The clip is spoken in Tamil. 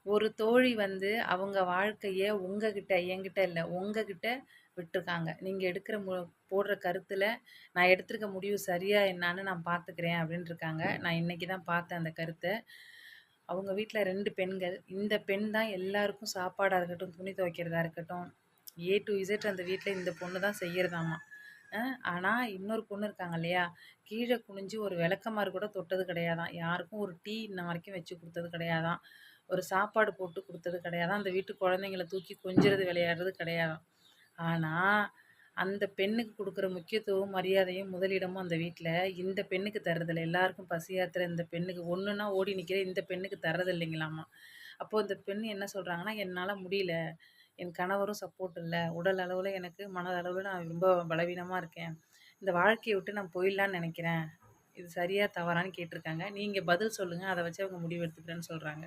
ஒரு தோழி வந்து அவங்க வாழ்க்கைய உங்ககிட்ட, என்கிட்ட இல்ல, உங்ககிட்ட விட்டுருக்காங்க. நீங்க எடுக்கிற போடுற கருத்துல, நான் எடுத்திருக்க முடிவு சரியா என்னான்னு நான் பார்த்துக்கிறேன் அப்படின்னு இருக்காங்க. நான் இன்னைக்கு தான் பார்த்தேன் அந்த கருத்த. அவங்க வீட்ல 2 பெண்கள். இந்த பெண் தான் எல்லாருக்கும் சாப்பாடா இருக்கட்டும், துணி துவைக்கிறதா இருக்கட்டும், ஏ டூ இசட் அந்த வீட்ல இந்த பொண்ணு தான் செய்யறதாமா. அ ஆனா இன்னொரு பொண்ணு இருக்காங்க இல்லையா? கீழ குனிஞ்சு ஒரு விளக்கமாறு கூட தொட்டது கிடையாதாம். யாருக்கும் ஒரு டீ இன்ன வரைக்கும் வச்சு குடுத்தது கிடையாதாம். ஒரு சாப்பாடு போட்டு குடுத்தது கிடையாதாம். அந்த வீட்டு குழந்தைங்கள தூக்கி கொஞ்சுறது, விளையாடுறது கிடையாதாம். ஆனா, அந்த பெண்ணுக்கு குடுக்குற முக்கியத்துவமும், மரியாதையும், முதலிடமும் அந்த வீட்ல இந்த பெண்ணுக்கு தர்றதில்ல. எல்லாருக்கும் பசியாத்துற இந்த பெண்ணுக்கு ஒண்ணுன்னா ஓடி நிக்கிற இந்த பெண்ணுக்கு தர்றதில்லைங்களாமா. அப்போ இந்த பெண் என்ன சொல்றாங்கன்னா, "என்னால முடியல. என் கணவரும் சப்போர்ட் இல்ல. உடல் அளவுல எனக்கு, மனதளவுல நான் ரொம்ப பலவீனமா இருக்கேன். இந்த வாழ்க்கைய விட்டு நான் போயிடலான்னு நெனைக்கிறேன். இது சரியா? தவறான்னு?" கேட்டிருக்காங்க. நீங்க பதில் சொல்லுங்க. அத வச்சு அவங்க முடிவு எடுத்துக்கிறேன்னு சொல்றாங்க.